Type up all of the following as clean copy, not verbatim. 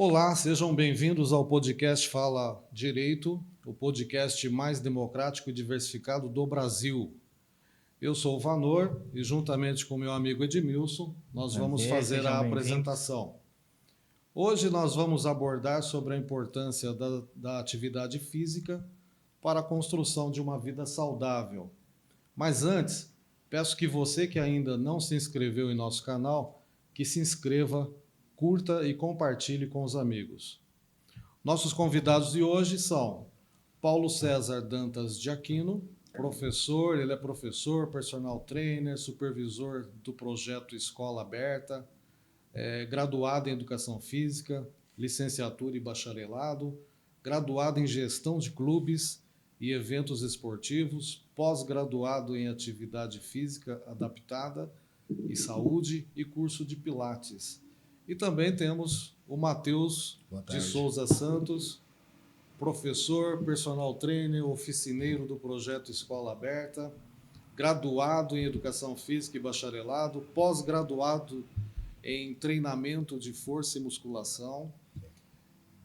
Olá, sejam bem-vindos ao podcast Fala Direito, o podcast mais democrático e diversificado do Brasil. Eu sou o Vanor e, juntamente com meu amigo Edmilson, nós vamos fazer a apresentação. Hoje nós vamos abordar sobre a importância da atividade física para a construção de uma vida saudável. Mas antes, peço que você que ainda não se inscreveu em nosso canal, que se inscreva, curta e compartilhe com os amigos. Nossos convidados de hoje são Paulo César Dantas de Aquino, professor, ele é professor, personal trainer, supervisor do projeto Escola Aberta, graduado em Educação Física, licenciatura e bacharelado, graduado em Gestão de Clubes e Eventos Esportivos, pós-graduado em Atividade Física Adaptada e Saúde e curso de Pilates. E também temos o Matheus de Souza Santos, professor, personal trainer, oficineiro do projeto Escola Aberta, graduado em Educação Física e bacharelado, pós-graduado em treinamento de força e musculação.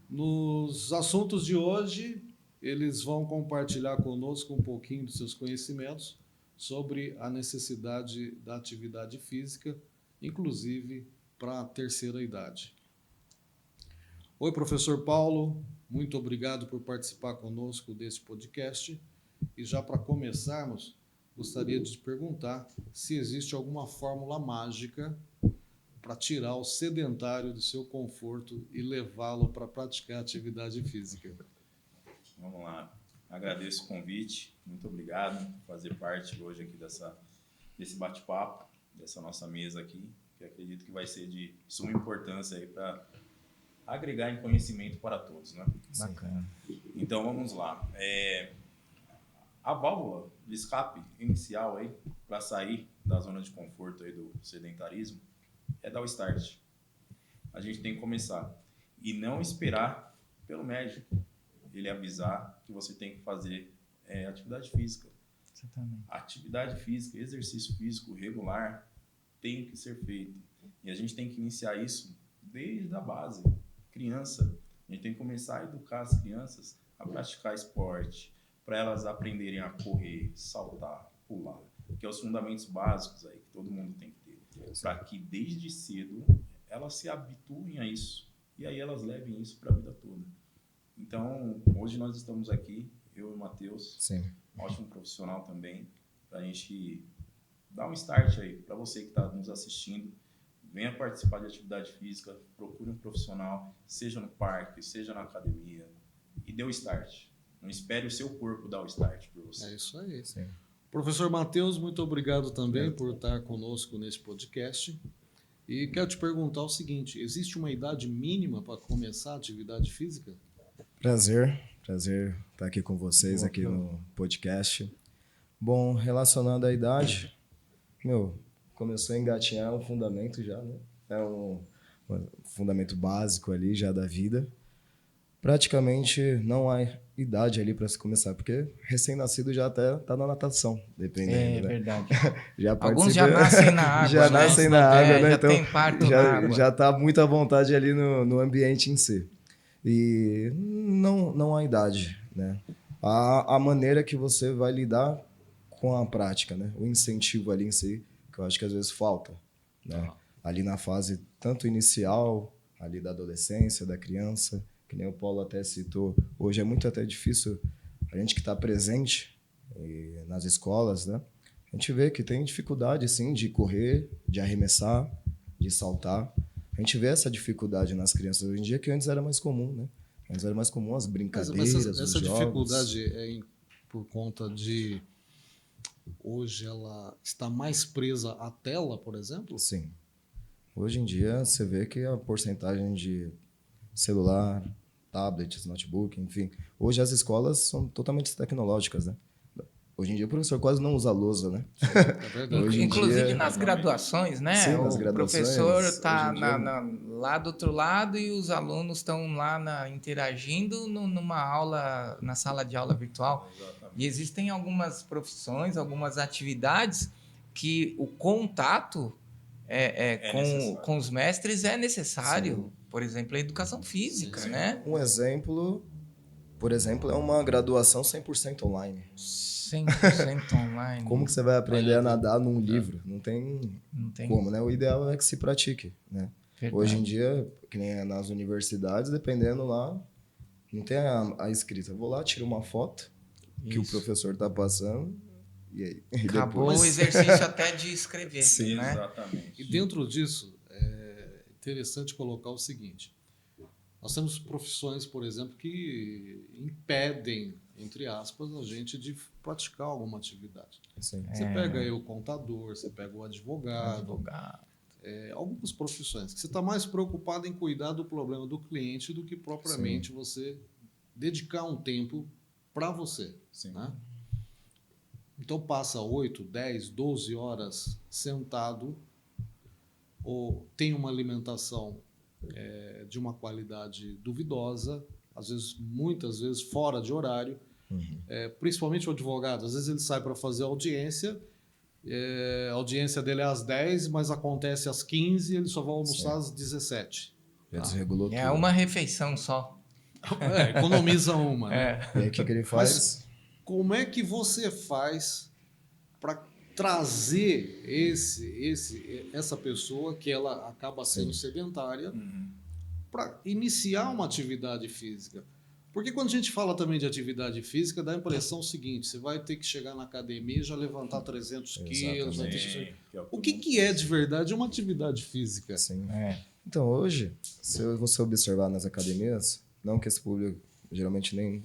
Nos assuntos de hoje, eles vão compartilhar conosco um pouquinho dos seus conhecimentos sobre a necessidade da atividade física, inclusive para a terceira idade. Oi, professor Paulo, muito obrigado por participar conosco desse podcast. E já para começarmos, gostaria de te perguntar se existe alguma fórmula mágica para tirar o sedentário do seu conforto e levá-lo para praticar atividade física. Vamos lá. Agradeço o convite, muito obrigado por fazer parte hoje aqui desse bate-papo, dessa nossa mesa aqui, que acredito que vai ser de suma importância aí para agregar em conhecimento para todos, né? Bacana. Então vamos lá. A válvula de escape inicial aí para sair da zona de conforto aí do sedentarismo é dar o start. A gente tem que começar e não esperar pelo médico ele avisar que você tem que fazer atividade física. Exatamente. Atividade física, exercício físico regular tem que ser feito. E a gente tem que iniciar isso desde a base. Criança, a gente tem que começar a educar as crianças a praticar esporte, para elas aprenderem a correr, saltar, pular, que é os fundamentos básicos aí que todo mundo tem que ter, para que desde cedo elas se habituem a isso e aí elas levem isso para a vida toda. Então, hoje nós estamos aqui, eu e o Matheus, um ótimo profissional também, para a gente dar um start aí, para você que está nos assistindo, venha participar de atividade física, procure um profissional, seja no parque, seja na academia, e dê o start. Não espere o seu corpo dar o start por você. É isso aí. Sim. Professor Matheus, muito obrigado também por estar conosco nesse podcast. E quero te perguntar o seguinte, existe uma idade mínima para começar a atividade física? Prazer estar aqui com vocês aqui no podcast. Bom, relacionado à idade, começou a engatinhar um fundamento já, né? É um fundamento básico ali já da vida. Praticamente não há idade ali para se começar, porque recém-nascido já até está na natação, dependendo, né? Verdade. Já Alguns já nascem na água, já né? nascem na água, né? Já Então, tem parto na água. já está muito à vontade ali no ambiente em si. E não há idade, né? A maneira que você vai lidar com a prática, né? O incentivo ali em si, que eu acho que às vezes falta, né? Ali na fase tanto inicial, ali da adolescência, da criança, que nem o Paulo até citou, hoje é muito até difícil a gente que está presente nas escolas, né? A gente vê que tem dificuldade, sim, de correr, de arremessar, de saltar. A gente vê essa dificuldade nas crianças hoje em dia, que antes era mais comum, né? Antes era mais comum as brincadeiras, mas os essa jogos. dificuldade é por conta de... Hoje ela está mais presa à tela, por exemplo? Sim. Hoje em dia, você vê que a porcentagem de celular, tablets, notebook, enfim... Hoje as escolas são totalmente tecnológicas, né? Hoje em dia o professor quase não usa lousa, né? É verdade. Inclusive dia... nas graduações, né? Sim, nas o graduações, professor está dia... lá do outro lado e os alunos estão lá interagindo numa aula, na sala de aula virtual. Exatamente. E existem algumas profissões, algumas atividades que o contato necessário. com os mestres é necessário. Por exemplo, a educação física, Sim. né? Um exemplo, por exemplo, é uma graduação 100% online. 100% online. Como que você vai aprender Olha, a nadar num livro? Não tem Não tem como, né? O ideal é que se pratique, né? verdade. Hoje em dia, que nem é nas universidades, dependendo lá, não tem a escrita. Eu vou lá, tiro uma foto que o Isso. professor tá passando e aí e Acabou depois- o exercício até de escrever, Sim. né? Exatamente. E dentro disso, é interessante colocar o seguinte: nós temos profissões, por exemplo, que impedem, entre aspas, a gente de praticar alguma atividade. Sim. Você pega aí o contador, você pega o advogado, Advogado. algumas profissões que você está mais preocupado em cuidar do problema do cliente do que propriamente você dedicar um tempo para você. Sim. Né? Então passa 8, 10, 12 horas sentado ou tem uma alimentação de uma qualidade duvidosa, às vezes, muitas vezes fora de horário, principalmente o advogado. Às vezes ele sai para fazer audiência, a audiência dele é às 10, mas acontece às 15 e ele só vai almoçar às 17. Já desregulou É tudo. uma refeição só. Economiza uma, né? E aí o que ele faz? Como é que você faz para trazer essa pessoa que ela acaba sendo sedentária para iniciar uma atividade física? Porque quando a gente fala também de atividade física, dá a impressão seguinte: você vai ter que chegar na academia e já levantar 300 quilos. Vai ter que... Sim, que é O que é de verdade uma atividade física? Assim. É. Então, hoje, se você observar nas academias, não que esse público, geralmente nem...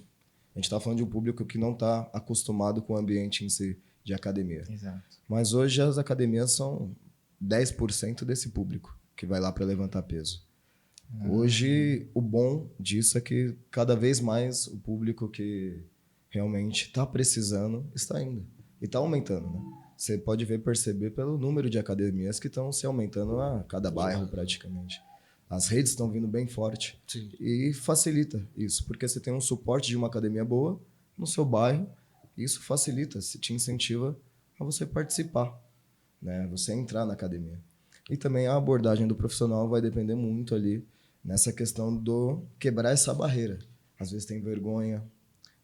A gente está falando de um público que não está acostumado com o ambiente em si de academia. Exato. Mas hoje as academias são 10% desse público que vai lá para levantar peso. Hoje, o bom disso é que cada vez mais o público que realmente está precisando está indo. E está aumentando, né? Você pode perceber pelo número de academias que estão se aumentando a cada bairro praticamente. As redes estão vindo bem forte. Sim. E facilita isso, porque você tem um suporte de uma academia boa no seu bairro, e isso facilita, se te incentiva a você participar, né? Você entrar na academia. E também a abordagem do profissional vai depender muito ali nessa questão do quebrar essa barreira. Às vezes tem vergonha,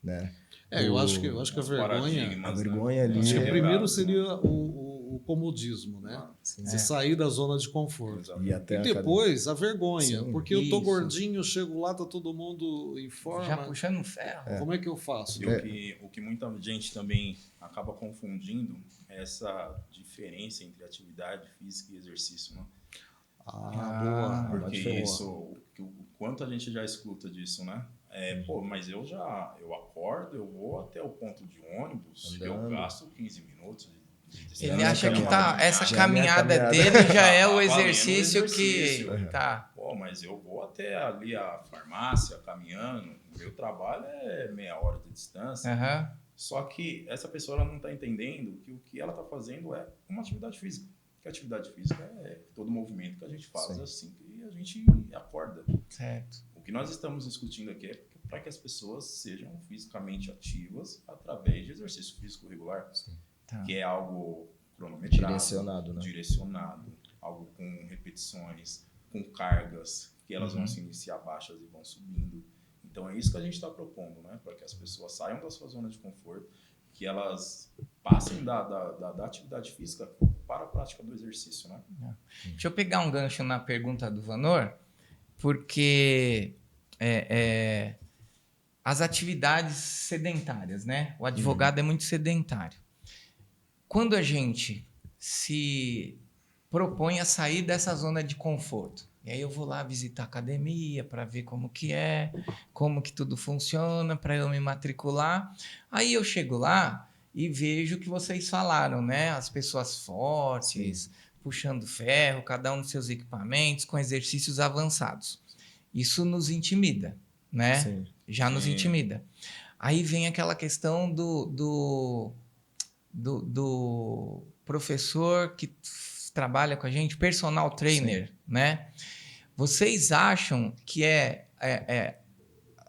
né? Eu acho que a Os vergonha... paradigmas, A vergonha ali Acho que é- o primeiro seria o comodismo, né? Você sair da zona de conforto. E até E a depois a vergonha, Sim. porque eu tô Isso. gordinho, eu chego lá, tá todo mundo em Já forma. puxando ferro. Como é que eu faço? E o que muita gente também acaba confundindo é essa diferença entre atividade física e exercício, né? Boa. Porque Boa. isso, o quanto a gente já escuta disso, né? Mas eu acordo, eu vou até o ponto de ônibus, eu Andando. gasto 15 minutos de Ele distância acha que pra essa Já é minha caminhada caminhada. dele já é Tá o valendo o exercício exercício. que... Tá. Pô, mas eu vou até ali a farmácia caminhando, meu trabalho é meia hora de distância. Aham. Só que essa pessoa ela não está entendendo que o que ela está fazendo é uma atividade física. Que a atividade física é todo movimento que a gente faz Sim. assim que a gente acorda. Certo. O que nós estamos discutindo aqui é para que as pessoas sejam fisicamente ativas através de exercício físico regular, Tá. que é algo cronometrado, Direcionado, né? direcionado, algo com repetições, com cargas, que elas vão se iniciar baixas e vão subindo. Então é isso que a gente está propondo, né? Para que as pessoas saiam da sua zona de conforto, que elas passem da atividade física para a prática do exercício, né? Deixa eu pegar um gancho na pergunta do Vanor, porque as atividades sedentárias, né? O advogado é muito sedentário. Quando a gente se propõe a sair dessa zona de conforto, e aí eu vou lá visitar a academia para ver como que é, como que tudo funciona, para eu me matricular. Aí eu chego lá e vejo o que vocês falaram, né? As pessoas fortes, puxando ferro, cada um dos seus equipamentos, com exercícios avançados. Isso nos intimida, né? Sim. Já nos Sim. intimida. Aí vem aquela questão do professor que trabalha com a gente, personal trainer, né? Vocês acham que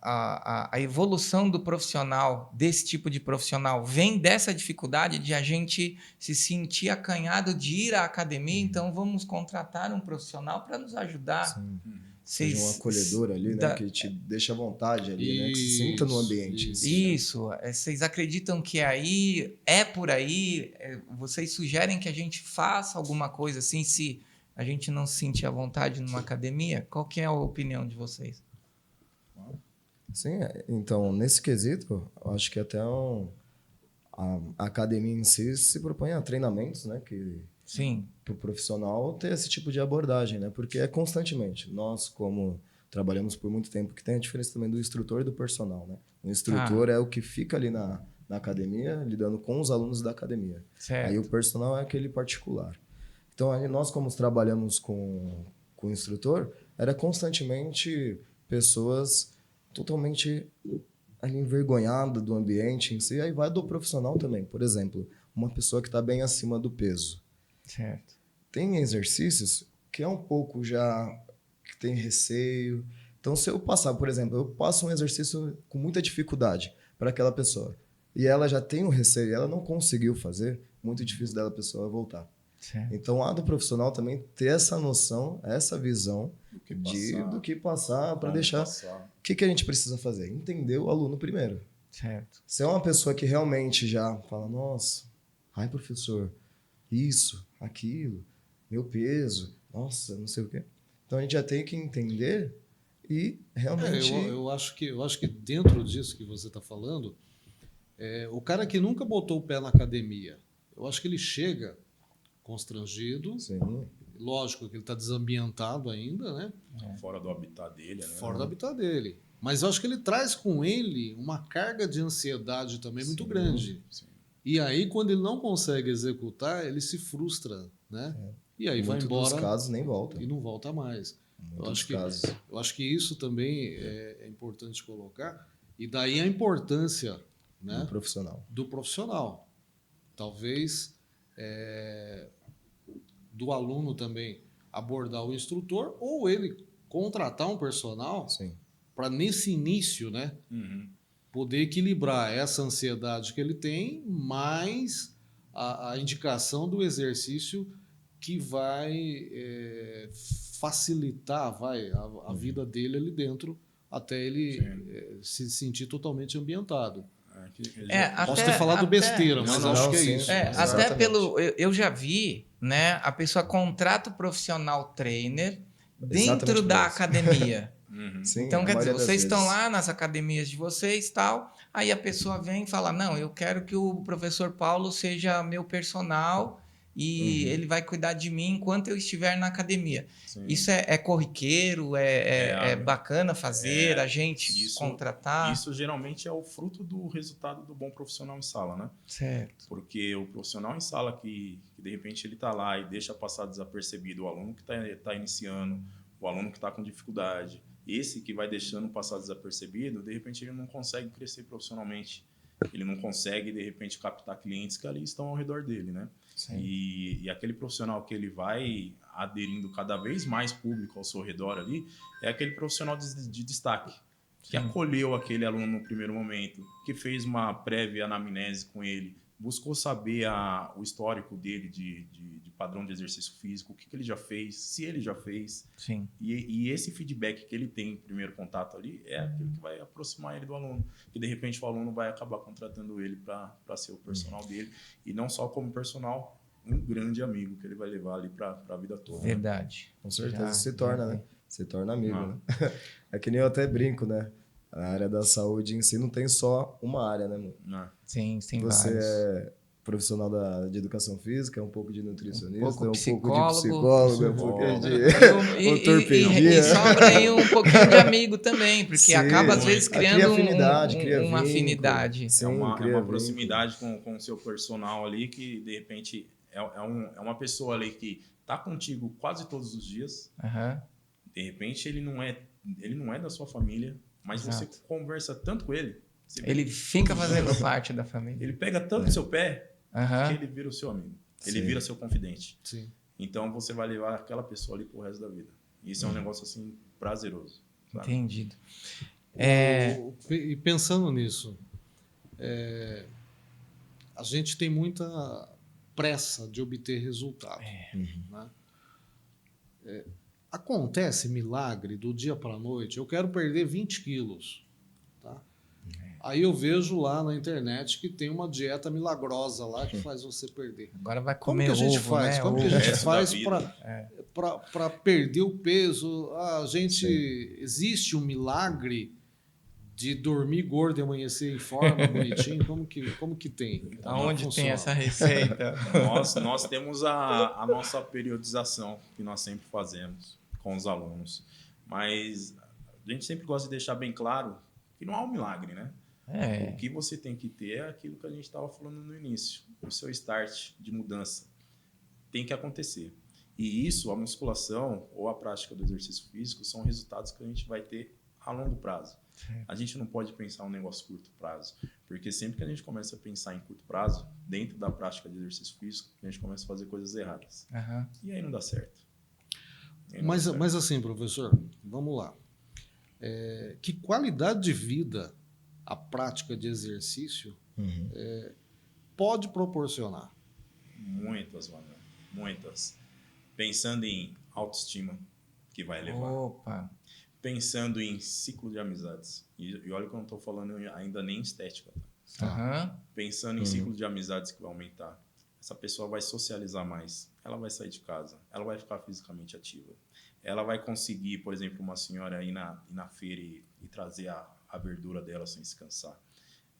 a evolução do profissional, desse tipo de profissional, vem dessa dificuldade de a gente se sentir acanhado de ir à academia, então vamos contratar um profissional para nos ajudar. Sim. Vocês- Seja um acolhedor ali, né? da- Que te deixa à vontade ali, né? Que se sinta no ambiente. Isso, vocês acreditam que aí é por aí? Vocês sugerem que a gente faça alguma coisa assim, se a gente não se sentir à vontade numa academia? Qual que é a opinião de vocês? Sim, então, nesse quesito, eu acho que até a academia em si se propõe a treinamentos, né? Que Sim, para o profissional ter esse tipo de abordagem, né? Porque é constantemente. Nós, como trabalhamos por muito tempo, que tem a diferença também do instrutor e do personal, né? O instrutor é o que fica ali na academia, lidando com os alunos da academia. certo. Aí o personal é aquele particular. Então, aí nós, como trabalhamos com o instrutor, era constantemente pessoas totalmente ali envergonhadas do ambiente em si. Aí vai do profissional também. Por exemplo, uma pessoa que está bem acima do peso. Certo. Tem exercícios que é um pouco já que tem receio. Então, se eu passar, por exemplo, eu passo um exercício com muita dificuldade para aquela pessoa e ela já tem um receio e ela não conseguiu fazer, muito difícil dela pessoa voltar. Certo. Então, a do profissional também ter essa noção, essa visão do que passar para deixar. O que a gente precisa fazer? Entender o aluno primeiro. Certo. Se é uma pessoa que realmente já fala, nossa, ai, professor, isso, aquilo, meu peso, nossa, não sei o quê. Então a gente já tem que entender e realmente. Eu acho que dentro disso que você está falando, o cara que nunca botou o pé na academia, eu acho que ele chega constrangido, Sim, lógico que ele está desambientado ainda, né? Fora do habitat dele, né? Fora do habitat dele. Mas eu acho que ele traz com ele uma carga de ansiedade também muito Sim, grande. Sim. E aí, quando ele não consegue executar, ele se frustra, né? E aí em vai muitos embora dos casos nem volta. e não volta mais. Em Eu muitos acho que casos. Eu acho que isso também é importante colocar. E daí a importância, Do né, profissional. do profissional. Talvez do aluno também abordar o instrutor ou ele contratar um personal Sim. para, nesse início, né, Uhum. poder equilibrar essa ansiedade que ele tem, mais a indicação do exercício que vai facilitar a vida dele ali dentro, até ele se sentir totalmente ambientado. Posso ter falado besteira, mas Não, acho que é sim. isso. Até Exatamente. eu já vi, né? A pessoa contrata o profissional trainer Exatamente dentro por da isso. academia. Uhum. Sim, Então, a quer dizer, maioria das vocês estão vezes. lá nas academias de vocês e tal, aí a pessoa vem e fala, não, eu quero que o professor Paulo seja meu personal e ele vai cuidar de mim enquanto eu estiver na academia. Sim. Isso é corriqueiro, é bacana fazer, a gente contratar. Isso geralmente é o fruto do resultado do bom profissional em sala, né? Certo. Porque o profissional em sala que de repente ele está lá e deixa passar desapercebido o aluno que está iniciando, o aluno que está com dificuldade, esse que vai deixando passar desapercebido, de repente ele não consegue crescer profissionalmente. Ele não consegue, de repente, captar clientes que ali estão ao redor dele, né? E aquele profissional que ele vai aderindo cada vez mais público ao seu redor ali, é aquele profissional de destaque, que acolheu aquele aluno no primeiro momento, que fez uma prévia anamnese com ele, buscou saber o histórico dele de padrão de exercício físico, o que ele já fez, se ele já fez. Sim. E esse feedback que ele tem em primeiro contato ali é aquilo que vai aproximar ele do aluno. Que de repente o aluno vai acabar contratando ele para ser o personal dele. E não só como personal, um grande amigo que ele vai levar ali para a vida toda. Verdade. Com certeza Já- se torna, já né? Se torna amigo, Ah. né? É que nem eu até brinco, né? A área da saúde em si não tem só uma área, né, mano? Né? Sim, tem Você vários. é profissional de educação física, um pouco de nutricionista, pouco um pouco de psicólogo. psicólogo, um pouco de E ortopedia. sobra aí um pouquinho de amigo também, porque Sim, acaba às vezes cria criando afinidade, cria uma vínculo. afinidade. Sim, É uma cria vínculo. proximidade com o seu personal ali que, de repente, é uma pessoa ali que está contigo quase todos os dias. Aham. De repente, ele não é da sua família, mas Exato. você conversa tanto com ele. você vê Ele que fica todos os fazendo dias parte da família. Ele pega tanto seu pé que Aham. ele vira o seu amigo. Ele Sim. vira seu confidente. Sim. Então, você vai levar aquela pessoa ali pro resto da vida. Isso é um negócio, assim, prazeroso. Sabe? Entendido. E pensando nisso, a gente tem muita pressa de obter resultado. Né? Acontece milagre do dia para a noite. Eu quero perder 20 quilos. Tá? Aí eu vejo lá na internet que tem uma dieta milagrosa lá que faz você perder. Agora vai Como comer que a gente ovo, faz? né? Como Ovo. que a gente resto da faz vida. para perder o peso? Existe um milagre de dormir gordo e amanhecer em forma, bonitinho? Como que tem? Aonde tem funciona? essa receita? Nós temos a nossa periodização que nós sempre fazemos com os alunos. Mas a gente sempre gosta de deixar bem claro que não há um milagre, né? O que você tem que ter é aquilo que a gente estava falando no início. O seu start de mudança tem que acontecer. E isso, a musculação ou a prática do exercício físico são resultados que a gente vai ter a longo prazo. A gente não pode pensar um negócio curto prazo, porque sempre que a gente começa a pensar em curto prazo, dentro da prática de exercício físico, a gente começa a fazer coisas erradas. E aí não dá certo. Mas assim, professor, vamos lá. Que qualidade de vida a prática de exercício pode proporcionar? Muitas, mano. Muitas. Pensando em autoestima, que vai levar. Opa! Pensando em ciclo de amizades. E olha que eu não estou falando ainda nem estética. Pensando em ciclo de amizades que vai aumentar. Essa pessoa vai socializar mais. Ela vai sair de casa. Ela vai ficar fisicamente ativa. Ela vai conseguir, por exemplo, uma senhora ir na feira e trazer a verdura dela sem se cansar.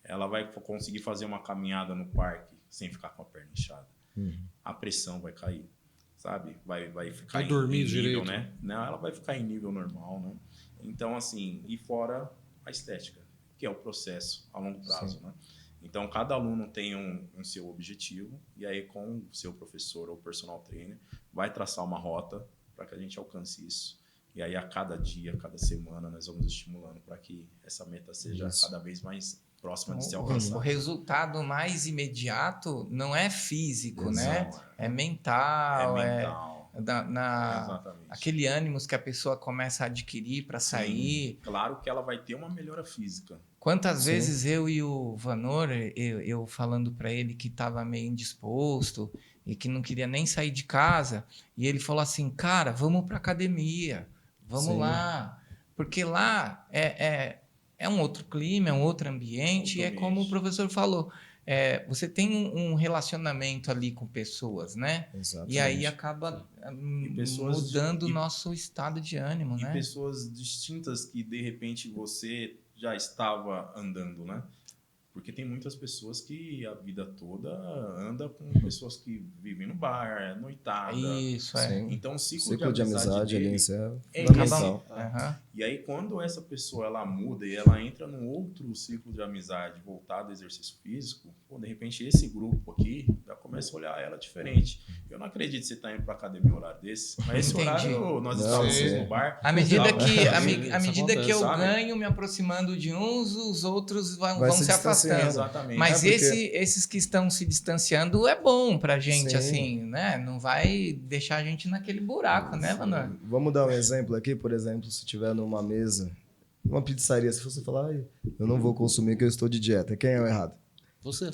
Ela vai conseguir fazer uma caminhada no parque sem ficar com a perna inchada. A pressão vai cair, sabe? Vai ficar Vai dormir em nível, direito. né? Não, ela vai ficar em nível normal, né? Então, assim, e fora a estética, que é o processo a longo prazo, né? Então, cada aluno tem um seu objetivo e aí com o seu professor ou personal trainer vai traçar uma rota para que a gente alcance isso. E aí, a cada dia, a cada semana, nós vamos estimulando para que essa meta seja cada vez mais próxima de ser O alcançada. resultado mais imediato não é físico, né? Exato. É mental, É mental. Exatamente. aquele ânimo que a pessoa começa a adquirir para sair. Sim, claro que ela vai ter uma melhora física. Quantas vezes eu e o Vanor, eu falando para ele que estava meio indisposto e que não queria nem sair de casa, e ele falou assim, cara, vamos para academia, vamos lá, porque lá é um outro clima, é um outro ambiente, e é como o professor falou, você tem um relacionamento ali com pessoas, né? Exatamente. E aí acaba mudando o nosso estado de ânimo, né? E pessoas distintas que, de repente, você já estava andando, né? Porque tem muitas pessoas que a vida toda anda com pessoas que vivem no bar, noitada. Isso, Sim. Então, o ciclo de amizade dele ali, isso é é fundamental. E aí, quando essa pessoa ela muda e ela entra num outro ciclo de amizade voltado ao exercício físico, pô, de repente esse grupo aqui já começa a olhar ela diferente. Eu não acredito que você está indo para academia no horário desse, mas esse horário nós estávamos no bar. À medida que eu sabe? ganho me aproximando de uns, os outros vão Vai se se afastando. Exatamente. Mas porque- esses que estão se distanciando é bom pra gente, Sim. assim, né? Não vai deixar a gente naquele buraco, né, Vanor? Vamos dar um exemplo aqui, por exemplo, se tiver numa mesa, uma pizzaria, se você falar, "Ai, eu não vou consumir que eu estou de dieta", quem é o errado? Você.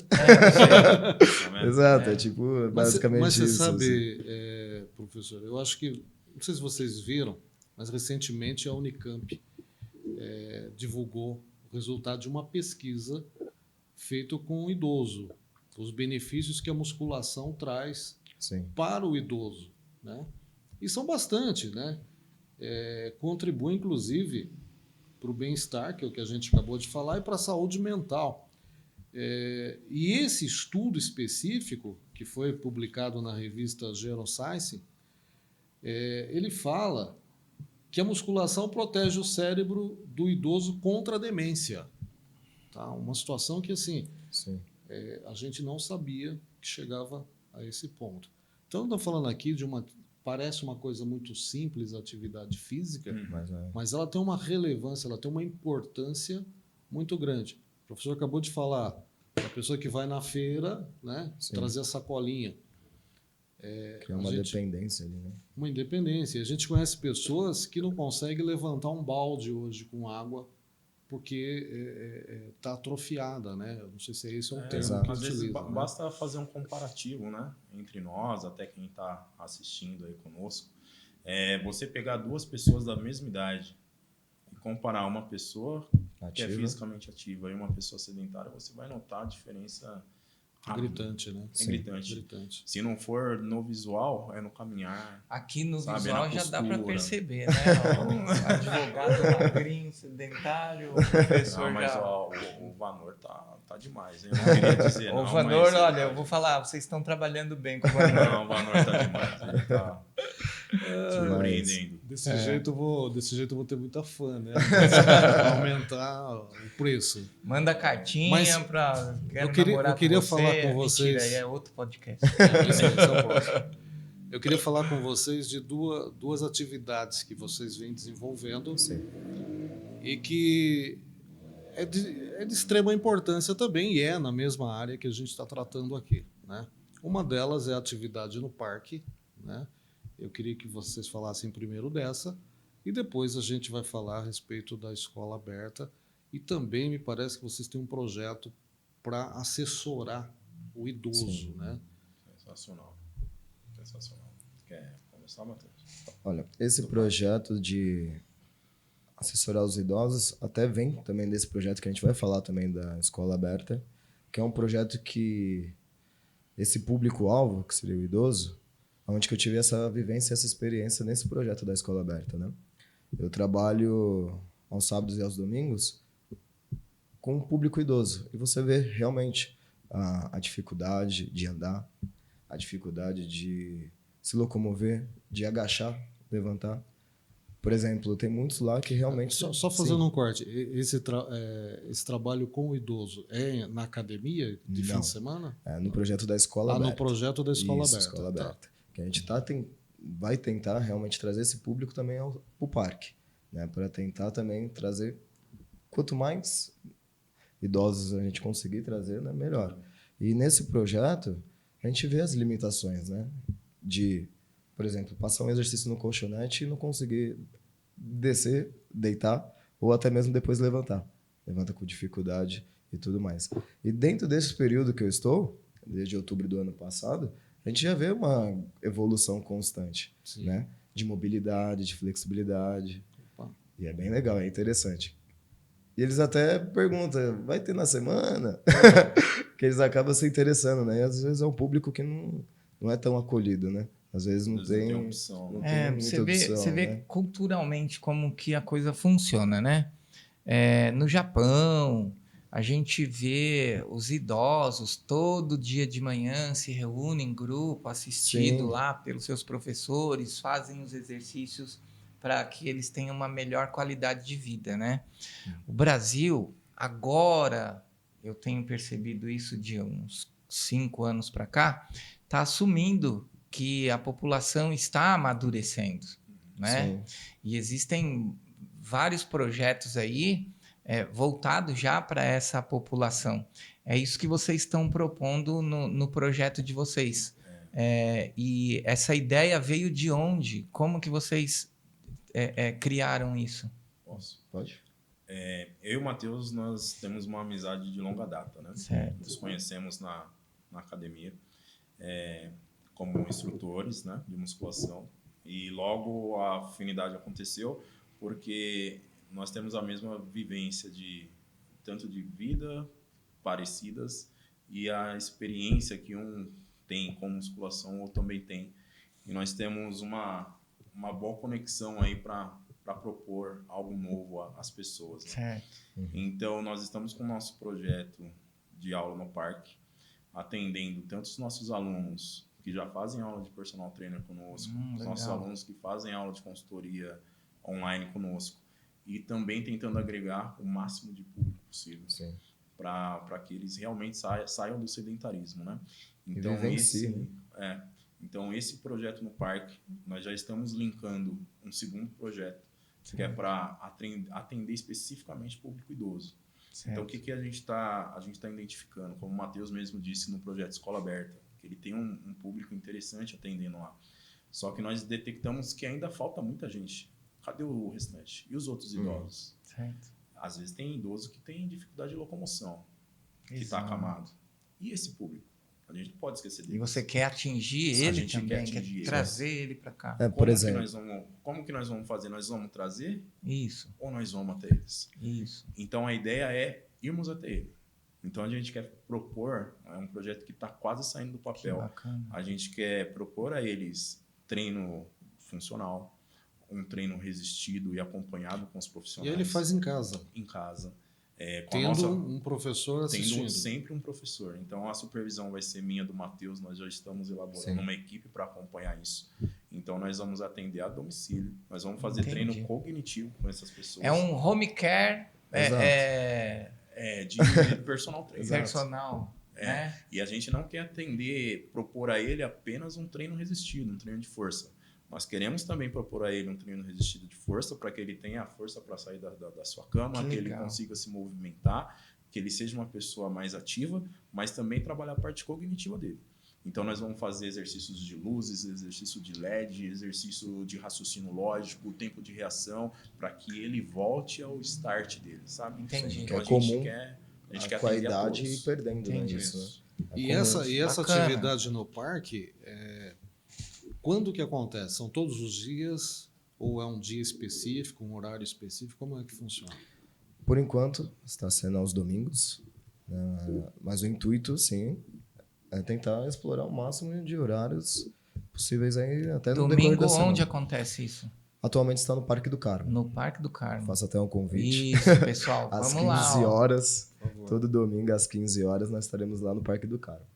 Exato, é tipo, basicamente mas você isso. assim. sabe, professor, eu acho que, não sei se vocês viram, mas recentemente a Unicamp divulgou o resultado de uma pesquisa feita com o idoso, os benefícios que a musculação traz Sim. para o idoso, né? E são bastante, né? Contribui, inclusive, para o bem-estar, que é o que a gente acabou de falar, e para a saúde mental. E esse estudo específico, que foi publicado na revista Genoscience, ele fala que a musculação protege o cérebro do idoso contra a demência. Tá? Uma situação que, assim, Sim. a gente não sabia que chegava a esse ponto. Então, estou falando aqui de parece uma coisa muito simples, a atividade física, mas ela tem uma relevância, ela tem uma importância muito grande. O professor acabou de falar, a pessoa que vai na feira, né, trazer a sacolinha. Criar uma dependência ali, né? Uma independência. A gente conhece pessoas que não conseguem levantar um balde hoje com água porque está atrofiada, né? Eu não sei se esse é um termo exato. que Às vezes utiliza, né? basta fazer um comparativo, né? Entre nós, até quem está assistindo aí conosco. Você pegar duas pessoas da mesma idade e comparar uma pessoa que é Ativa. fisicamente ativa e uma pessoa sedentária, você vai notar a diferença rápida. Gritante, né? É gritante. Gritante. Se não for no visual, é no caminhar. Aqui no Sabe, visual na já dá para postura. perceber, né? O advogado magrinho, sedentário, o professor Não, mas já... ó, o Vanor tá demais. Eu não queria dizer Ô, não, Vanor, mas olha, eu vou falar, vocês estão trabalhando bem com o Vanor. Não, o Vanor tá demais. Ele tá surpreendendo. Desse jeito eu vou ter muita fã, né? Aumentar o preço. Manda cartinha Mas para quero eu namorar queria com você. falar com vocês. Mentira, aí é outro podcast. Eu queria falar com vocês de duas atividades que vocês vêm desenvolvendo e que é de extrema importância também, e é na mesma área que a gente está tratando aqui, né? Uma delas é a atividade no parque, né? Eu queria que vocês falassem primeiro dessa e depois a gente vai falar a respeito da escola aberta e também me parece que vocês têm um projeto para assessorar o idoso, né? Sensacional. Sensacional. Quer começar, Matheus? Olha, esse projeto de assessorar os idosos até vem também desse projeto que a gente vai falar também da escola aberta, que é um projeto que esse público-alvo, que seria o idoso, onde que eu tive essa vivência, essa experiência nesse projeto da escola aberta, né? Eu trabalho aos sábados e aos domingos com o público idoso e você vê realmente a dificuldade de andar, a dificuldade de se locomover, de agachar, levantar. Por exemplo, tem muitos lá que realmente... Só fazendo um corte, esse trabalho com o idoso é na academia de fim Não. de semana? É no projeto da escola aberta. No projeto da escola Isso, aberta. escola Tá. aberta. Que a gente vai tentar realmente trazer esse público também ao parque, né? Para tentar também trazer, quanto mais idosos a gente conseguir trazer, né, melhor. E nesse projeto, a gente vê as limitações, né? De, por exemplo, passar um exercício no colchonete e não conseguir descer, deitar, ou até mesmo depois levantar. Levanta com dificuldade e tudo mais. E dentro desse período que eu estou, desde outubro do ano passado, a gente já vê uma evolução constante, né? De mobilidade, de flexibilidade. Opa. E é bem legal, é interessante. E eles até perguntam, vai ter na semana? Que eles acabam se interessando, né? E às vezes é um público que não é tão acolhido, né? Às vezes não tem opção. não tem muita opção, Você vê né? culturalmente como que a coisa funciona, né? No Japão, a gente vê os idosos todo dia de manhã se reúnem em grupo, assistido Sim. lá pelos seus professores, fazem os exercícios para que eles tenham uma melhor qualidade de vida, né? O Brasil, agora, eu tenho percebido isso de uns 5 anos para cá, está assumindo que a população está amadurecendo, né? Sim. E existem vários projetos aí voltados já para essa população. É isso que vocês estão propondo no projeto de vocês. E essa ideia veio de onde? Como que vocês criaram isso? Posso? Pode? Eu e o Matheus, nós temos uma amizade de longa data, né? Certo. Nos conhecemos na academia como instrutores, né, de musculação. E logo a afinidade aconteceu porque nós temos a mesma vivência tanto de vida parecidas e a experiência que um tem com musculação, o outro também tem. E nós temos uma boa conexão aí para propor algo novo às pessoas, né? Certo. Então, nós estamos com o nosso projeto de aula no parque, atendendo tanto os nossos alunos que já fazem aula de personal trainer conosco, os nossos legal. alunos que fazem aula de consultoria online conosco, e também tentando agregar o máximo de público possível para que eles realmente saiam do sedentarismo, né? Então, então, esse projeto no parque, nós já estamos linkando um segundo projeto, que é para atender especificamente o público idoso. Certo. Então, o que a gente tá identificando? Como o Matheus mesmo disse no projeto Escola Aberta, que ele tem um público interessante atendendo lá. Só que nós detectamos que ainda falta muita gente. Cadê o restante? E os outros idosos? Certo. Às vezes tem idoso que tem dificuldade de locomoção, que está Exato. acamado. E esse público? A gente não pode esquecer dele. E você quer atingir A ele gente quer também, atingir ele. trazer ele para cá. Por exemplo, Como que nós vamos fazer? Nós vamos trazer Isso, ou nós vamos até eles? isso. Então a ideia é irmos até ele. Então a gente quer propor, é um projeto que está quase saindo do Que papel. bacana. A gente quer propor a eles treino funcional, um treino resistido e acompanhado com os E profissionais. ele faz em casa, em casa. Com a tendo nossa, um professor assistindo. tendo sempre um professor. Então a supervisão vai ser minha, do Matheus. Nós já estamos elaborando Sim. uma equipe para acompanhar isso. Então nós vamos atender a domicílio. Nós vamos fazer Entendi. treino cognitivo com essas pessoas. É um home care Exato. De personal trainer. personal, né? E a gente não quer atender, propor a ele apenas um treino resistido, um treino de força. Nós queremos também propor a ele um treino resistido de força para que ele tenha a força para sair da sua cama, Que que ele legal. consiga se movimentar, que ele seja uma pessoa mais ativa, mas também trabalhar a parte cognitiva dele. Então nós vamos fazer exercícios de luzes, exercício de LED, exercício de raciocínio lógico, tempo de reação, para que ele volte ao start dele, sabe? Entendi. Então É a gente comum quer, a gente quer com a atender a idade todos. ir perdendo, né, Entendi. isso, né? É E comum essa, isso. e essa Bacana. atividade no parque, quando que acontece? São todos os dias? Ou é um dia específico, um horário específico? Como é que funciona? Por enquanto, está sendo aos domingos, né? Mas o intuito, sim, é tentar explorar o máximo de horários possíveis aí até no decorrer Domingo, da semana. onde acontece isso? Atualmente está no Parque do Carmo. No Parque do Carmo. Faço até um convite. Isso, pessoal, Às vamos lá. 15 ó. horas, Por favor. todo domingo às 15 horas, nós estaremos lá no Parque do Carmo.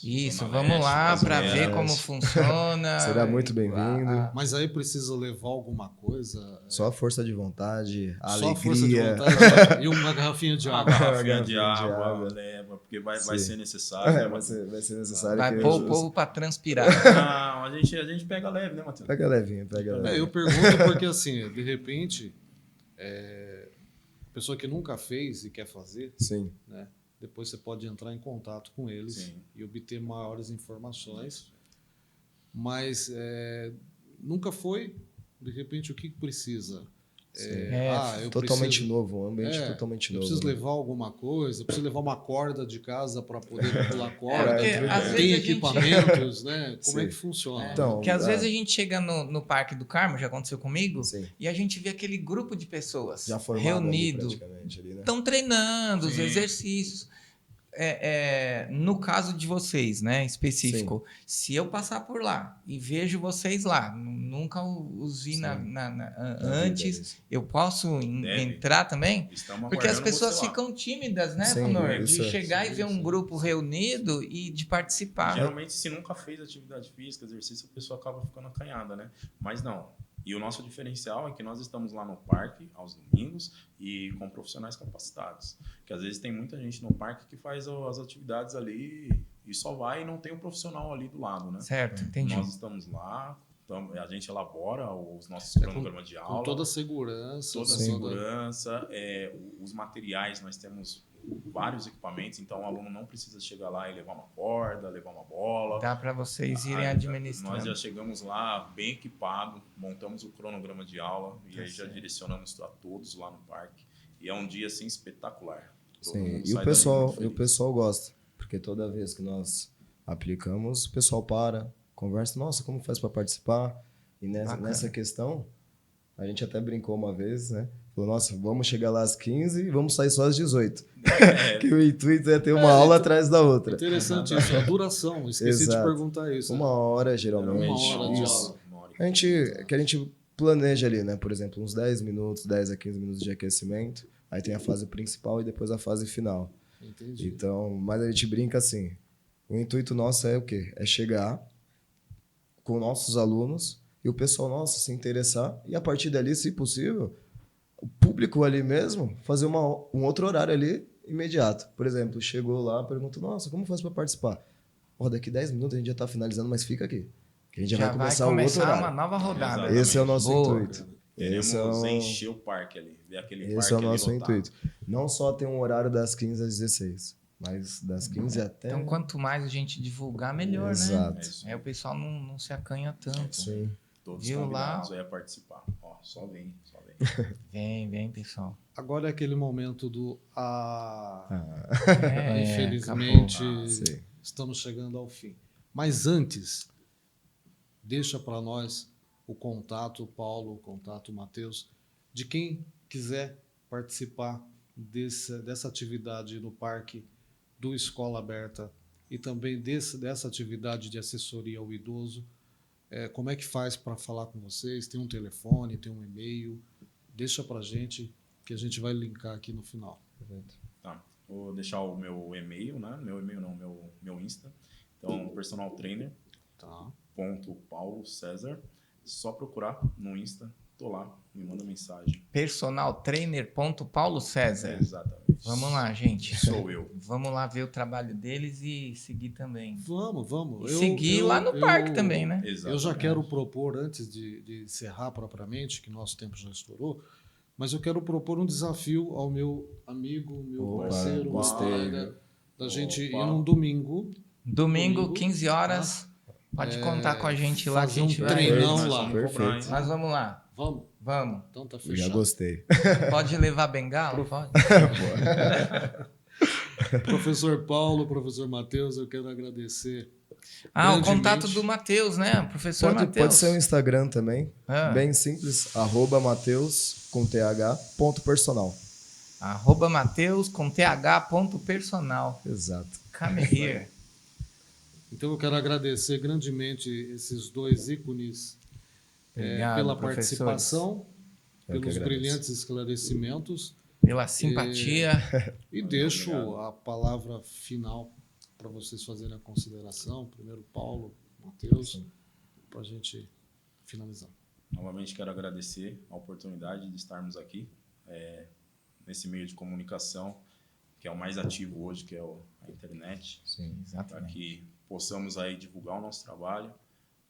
Isso, Zona vamos Leste, lá Zona para ver Leste. como funciona. Será muito bem-vindo. Mas aí precisa levar alguma coisa? Só a força de vontade, a Só a força de alegria. vontade e uma garrafinha de Uma água. garrafinha de garrafinha de água, água. leva, porque vai Sim. ser necessário. né, vai, Matheus? vai ser necessário Vai que pôr o eu- povo para transpirar. Não, a gente pega leve, né, Matheus? Pega levinho, pega Eu levinho. pergunto porque, assim, de repente, pessoa que nunca fez e quer fazer, Sim, né? Depois você pode entrar em contato com eles Sim. e obter maiores informações. Mas nunca foi, de repente, o que precisa? Eu totalmente preciso, novo, um ambiente totalmente eu novo. preciso né? levar alguma coisa, eu preciso levar uma corda de casa para poder pular porque, corda. às Tem vezes a gente- equipamentos, né? Como é Sim. que funciona? Então, Porque às vezes a gente chega no Parque do Carmo, já aconteceu comigo, Sim, e a gente vê aquele grupo de pessoas já formado reunido, ali praticamente ali, né? estão treinando os Sim. exercícios. No caso de vocês, né, específico, se eu passar por lá e vejo vocês lá, nunca os vi Sim. antes, Isso. eu posso Deve. entrar também? Estamos Porque as aguardando pessoas você lá. ficam tímidas, né, Sim, Fanor? isso De é. chegar e Sim, ver um sim. grupo reunido e de participar. Geralmente, se nunca fez atividade física, exercício, a pessoa acaba ficando acanhada, né? Mas não. E o nosso diferencial é que nós estamos lá no parque, aos domingos, e com profissionais capacitados. Que às vezes tem muita gente no parque que faz as atividades ali e só vai e não tem um profissional ali do lado, né? Certo, entendi. Nós estamos lá, a gente elabora os nossos com- cronogramas de aula. Com toda a segurança. toda a toda- segurança, os materiais, nós temos vários equipamentos, então o aluno não precisa chegar lá e levar uma corda, levar uma bola. Dá para vocês irem Ah, administrando. Nós já chegamos lá bem equipado, montamos o cronograma de aula e Tá aí já certo. direcionamos a todos lá no parque. E é um dia assim espetacular. Todo Sim, mundo e sai o pessoal, dali muito e o pessoal gosta, porque toda vez que nós aplicamos, o pessoal para, conversa, nossa, como faz para participar? E Bacana. nessa questão, a gente até brincou uma vez, né? Falou, nossa, vamos chegar lá às 15 e vamos sair só às 18. feliz. Que o intuito é ter uma aula atrás da outra. Interessante isso, a duração. Esqueci de Exato. perguntar isso. Uma hora, geralmente. Uma hora de Isso. aula. Uma hora e A gente planeja ali, né? Por exemplo, uns 10 minutos, 10 a 15 minutos de aquecimento. Aí tem a fase principal e depois a fase final. Entendi. Então, mas a gente brinca assim. O intuito nosso é o quê? É chegar com nossos alunos e o pessoal nosso se interessar e a partir dali, se possível, o público ali mesmo fazer um outro horário ali imediato. Por exemplo, chegou lá, perguntou, nossa, como faz para participar? Ó, daqui 10 minutos a gente já está finalizando, mas fica aqui. Que a gente já vai começar um outro horário. uma nova rodada. Exatamente. Esse é o nosso Boa. intuito. Queremos Esse é o- encher o parque ali, ver aquele Esse parque é o ali nosso lotado. intuito. Não só ter um horário das 15 às 16, mas das 15 até... Então, quanto mais a gente divulgar, melhor, Exato. né? Aí o pessoal não se acanha tanto. Sim. Todos Viu convidados lá? aí a participar. Ó, só vem, só vem. Vem, pessoal. Agora é aquele momento do É, infelizmente, Sei. estamos chegando ao fim. Mas antes, deixa para nós o contato, Paulo, o contato, Matheus, de quem quiser participar dessa atividade no Parque do Escola Aberta e também dessa atividade de assessoria ao idoso. Como é que faz para falar com vocês? Tem um telefone, tem um e-mail? Deixa para a gente, que a gente vai linkar aqui no final. Tá. Vou deixar o meu e-mail, né? Meu e-mail não, meu Insta. Então, personal trainer. Tá. Paulo César. Só procurar no Insta. Tô lá, me manda mensagem. Personaltrainer.Paulo César. Exatamente. Vamos lá, gente. Sou eu. Vamos lá ver o trabalho deles e seguir também. Vamos. E seguir lá no parque também, né? Exatamente. Eu já quero propor, antes de encerrar propriamente, que nosso tempo já estourou, mas eu quero propor um desafio ao meu amigo, meu Opa, parceiro, meu gostei. colega, da gente ir Opa. num domingo, Domingo, 15 horas. Pode contar com a gente lá que a fazer um gente vai. treinão Perfeito, lá. perfeito. Mas vamos lá. Vamos? Vamos. Então tá Eu já fechado. gostei. Pode levar bengala? Pode. Professor Paulo, professor Matheus, eu quero agradecer. O grandemente. contato do Matheus, né? O professor Pode Matheus. ser o Instagram também. Ah. Bem simples. @Mateus com TH, .personal. @Mateus com th.personal. Exato. Come here. Então eu quero agradecer grandemente esses dois ícones Obrigado, pela professores. participação, Eu que pelos agradeço. brilhantes esclarecimentos. Pela simpatia. E Muito deixo obrigado. a palavra final para vocês fazerem a consideração. Primeiro, Paulo, Matheus, para a gente finalizar. Novamente quero agradecer a oportunidade de estarmos aqui nesse meio de comunicação, que é o mais ativo hoje, que é a internet, Sim. para Exatamente. que possamos aí divulgar o nosso trabalho,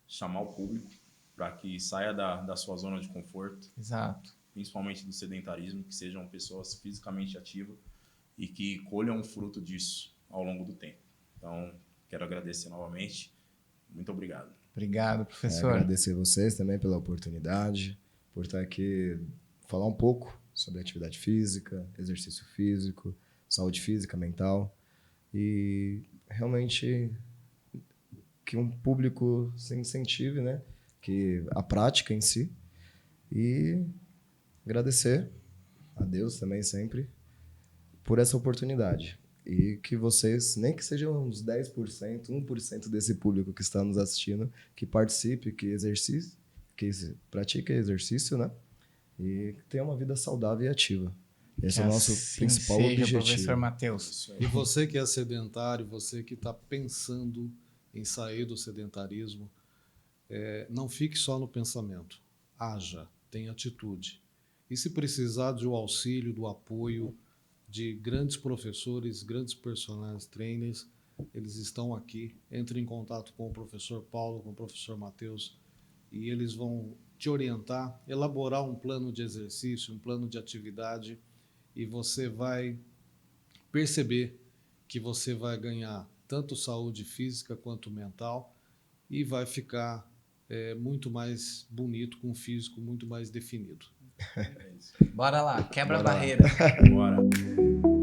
chamar o público para que saia da sua zona de conforto, Exato. principalmente do sedentarismo, que sejam pessoas fisicamente ativas e que colham o fruto disso ao longo do tempo. Então, quero agradecer novamente. Muito obrigado. Obrigado, professor. Agradecer vocês também pela oportunidade, por estar aqui, falar um pouco sobre atividade física, exercício físico, saúde física, mental e realmente que um público se incentive, né? Que a prática em si e agradecer a Deus também sempre por essa oportunidade. E que vocês, nem que sejam uns 10%, 1% desse público que está nos assistindo, que participe, que exercite, que pratique exercício, né? E que tenha uma vida saudável e ativa. Esse é o nosso Assim principal seja, objetivo. professor Matheus. Isso aí. E você que é sedentário, você que está pensando em sair do sedentarismo, não fique só no pensamento. Haja, tenha atitude. E se precisar do auxílio, do apoio de grandes professores, grandes personagens trainers, eles estão aqui. Entre em contato com o professor Paulo, com o professor Matheus, e eles vão te orientar, elaborar um plano de exercício, um plano de atividade, e você vai perceber que você vai ganhar tanto saúde física quanto mental e vai ficar muito mais bonito, com um físico muito mais definido. É isso. Bora lá, quebra a Bora lá. barreira. Bora.